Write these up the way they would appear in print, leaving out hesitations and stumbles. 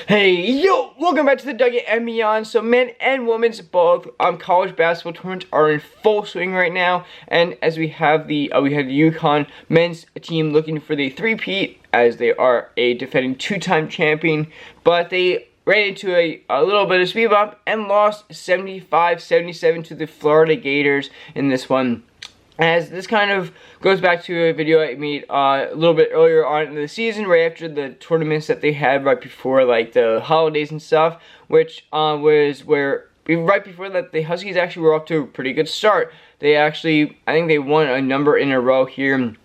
Hey, yo! Welcome back to the Dougie and Beyond. So men and women's both college basketball tournaments are in full swing right now. And as we have the Uconn men's team looking for the three-peat, as they are a defending two-time champion. But they ran into a little bit of speed bump and lost 75-77 to the Florida Gators in this one. As this kind of goes back to a video I made a little bit earlier on in the season, right after the tournaments that they had right before like the holidays and stuff, which was where right before that the Huskies actually were off to a pretty good start. They actually, I think they won a number in a row here, and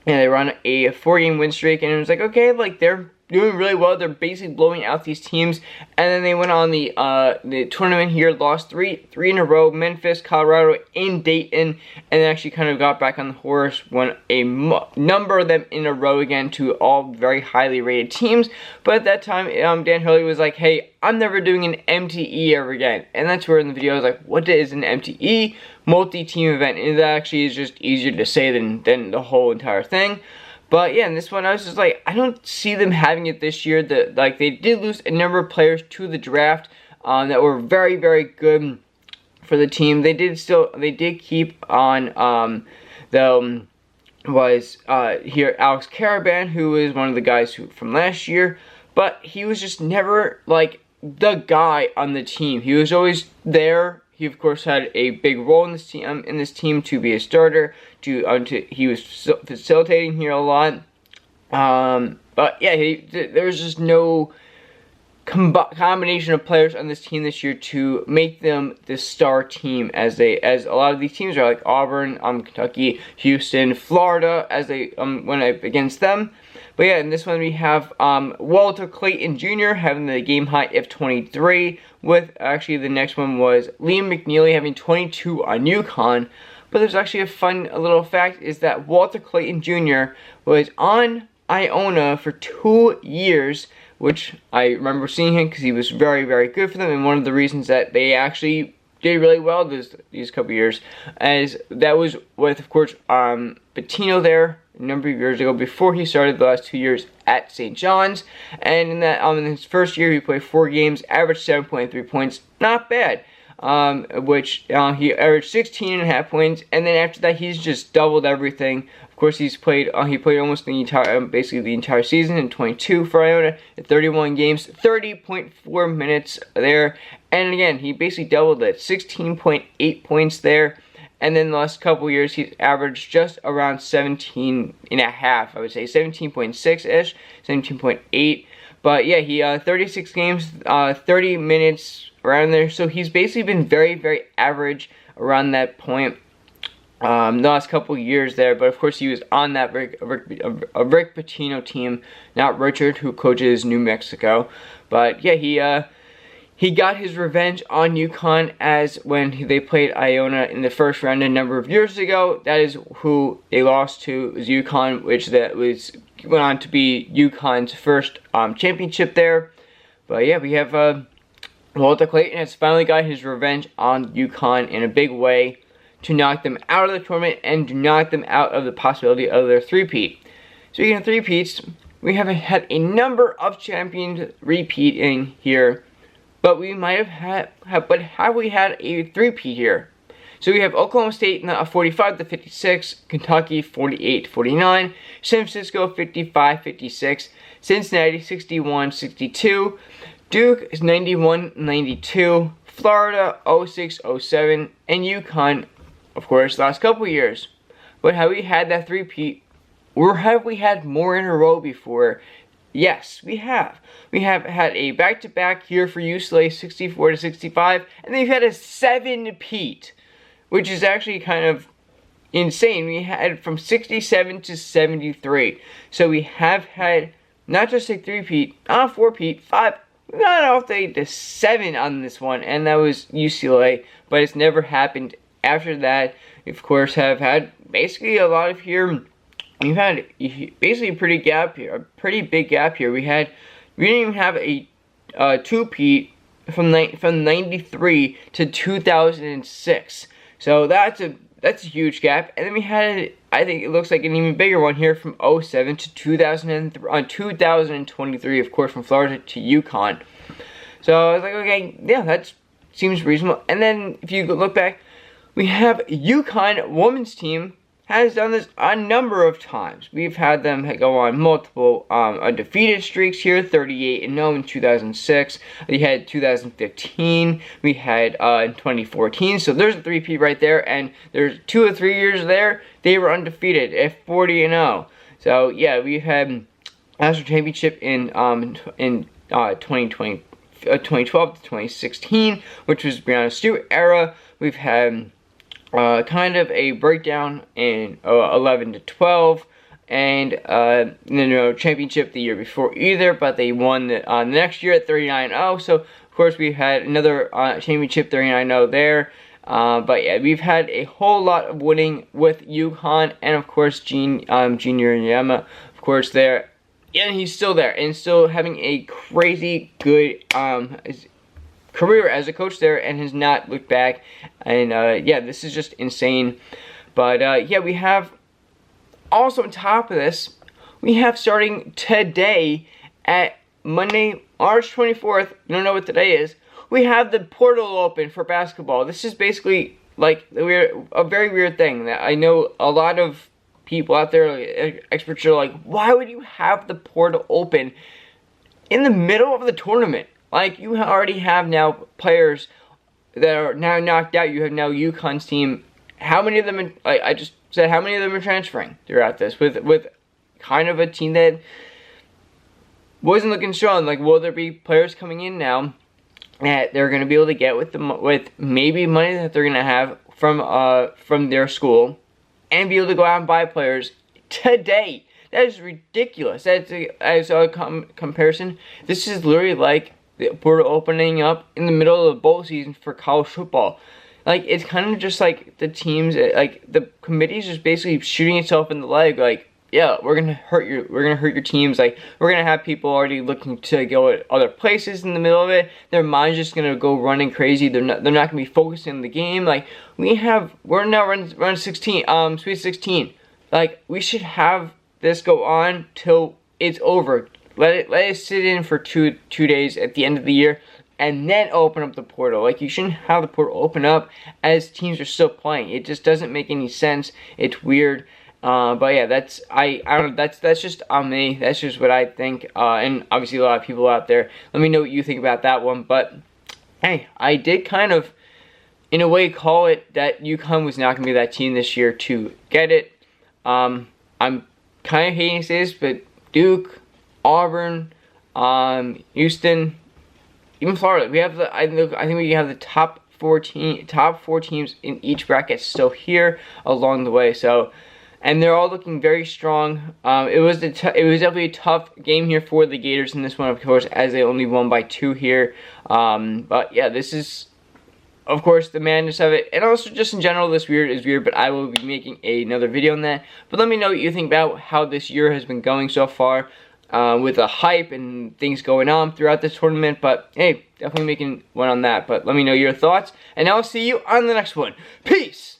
they run a 4-game win streak, and it was like, okay, like they're doing really well. They're basically blowing out these teams, and then they went on the tournament here, lost three in a row: Memphis, Colorado, and Dayton, and actually kind of got back on the horse, won a number of them in a row again to all very highly rated teams. But at that time, Dan Hurley was like, "Hey, I'm never doing an MTE ever again," and that's where in the video I was like, "What is an MTE?" Multi-team event, and that actually is just easier to say than the whole entire thing. But yeah, in this one, I was just like, I don't see them having it this year. Like they did lose a number of players to the draft that were very, very good for the team. They did keep on here Alex Caravan, who was one of the guys from last year, but he was just never like the guy on the team. He was always there. He of course had a big role in this team to be a starter. He was facilitating here a lot. But yeah, there was just no combination of players on this team this year to make them the star team as a lot of these teams are, like Auburn, Kentucky, Houston, Florida, as they went up against them. But yeah, in this one we have Walter Clayton Jr. having the game high of 23, with actually the next one was Liam McNeely having 22 on Uconn. But there's actually a little fact is that Walter Clayton Jr. was on Iona for 2 years, which I remember seeing him because he was very, very good for them, and one of the reasons that they actually did really well these couple years, as that was with, of course, Pitino there a number of years ago before he started the last 2 years at St. John's, and in that in his first year he played 4 games, averaged 7.3 points, not bad. Which he averaged 16.5 points, and then after that he's just doubled everything. Of course, he played almost the entire, basically the entire season in 22 for Iona, in 31 games, 30.4 minutes there, and again he basically doubled it, 16.8 points there. And then the last couple years he's averaged just around 17.5, I would say 17.6-ish, 17.8. But yeah, he 36 games, 30 minutes around there. So he's basically been very, very average around that point the last couple years there. But of course he was on that Rick Pitino team, not Richard, who coaches New Mexico. But yeah, he got his revenge on Uconn, as when they played Iona in the first round a number of years ago. That is who they lost to, was Uconn, which went on to be Uconn's first championship there. But yeah, we have Walter Clayton has finally got his revenge on Uconn in a big way to knock them out of the tournament and to knock them out of the possibility of their three-peat. Speaking of three-peats, we haven't had a number of champions repeating here, but we might have have we had a three-peat here? So we have Oklahoma State 45-56, Kentucky 48-49, San Francisco 55-56, Cincinnati 61-62, Duke is 91-92, Florida 06-07, and Uconn, of course, last couple years. But have we had that three-peat, or have we had more in a row before? Yes, we have. We have had a back-to-back here for UCLA, 64-65, and then we've had a 7-peat, which is actually kind of insane. We had from 67 to 73. So we have had not just a 3-peat, not a 4-peat, 5, not off the 7 on this one, and that was UCLA, but it's never happened after that. We, of course, have had basically a lot of here. We've had basically a pretty big gap here. We didn't even have a 2-peat from 93 to 2006. So that's a huge gap. And then we had, I think it looks like an even bigger one here from 07 to 2023, of course, from Florida to Uconn. So I was like, okay, yeah, that seems reasonable. And then if you look back, we have Uconn women's team has done this a number of times. We've had them go on multiple undefeated streaks here, 38-0 in 2006. We had 2015. We had in 2014. So there's a three-peat right there. And there's 2 or 3 years there, they were undefeated at 40-0. So yeah, we had national championship in 2012 to 2016, which was Brianna Stewart era. We've had kind of a breakdown in 11 to 12, and championship the year before either, but they won the next year at 39-0. So of course we had another championship 39-0 there. But yeah, we've had a whole lot of winning with Uconn, and of course Junior Yama, of course there, and he's still there and still having a crazy good career as a coach there, and has not looked back. And yeah, this is just insane. But yeah, we have also on top of this, we have starting today at Monday, March 24th. You don't know what today is. We have the portal open for basketball. This is basically like a very weird thing that I know a lot of people out there, experts, are like, why would you have the portal open in the middle of the tournament? Like, you already have now players that are now knocked out. You have now Uconn's team. How many of them, I just said, how many of them are transferring throughout this? With kind of a team that wasn't looking strong. Like, will there be players coming in now that they're going to be able to get with maybe money that they're going to have from their school, and be able to go out and buy players today? That is ridiculous. As a comparison, this is literally like the portal opening up in the middle of the bowl season for college football. Like, it's kind of just like the teams, like the committee's just basically shooting itself in the leg. Like, yeah, we're gonna hurt your teams. Like, we're gonna have people already looking to go at other places in the middle of it. Their mind's just gonna go running crazy. They're not gonna be focusing on the game. Like, we're now running 16, Sweet 16. Like, we should have this go on till it's over. Let it sit in for two days at the end of the year, and then open up the portal. Like, you shouldn't have the portal open up as teams are still playing. It just doesn't make any sense. It's weird. But yeah, I don't know. That's just on me. That's just what I think. And obviously a lot of people out there, let me know what you think about that one. But hey, I did kind of, in a way, call it that Uconn was not going to be that team this year to get it. I'm kind of hating to say this, but Duke, Auburn, Houston, even Florida, we have I think we have the top four teams in each bracket still here along the way. So, and they're all looking very strong. It was definitely a tough game here for the Gators in this one, of course, as they only won by 2 here. But yeah, this is, of course, the madness of it, and also just in general, this is weird, but I will be making another video on that. But let me know what you think about how this year has been going so far, with the hype and things going on throughout this tournament. But hey, definitely making one on that. But let me know your thoughts, and I'll see you on the next one. Peace!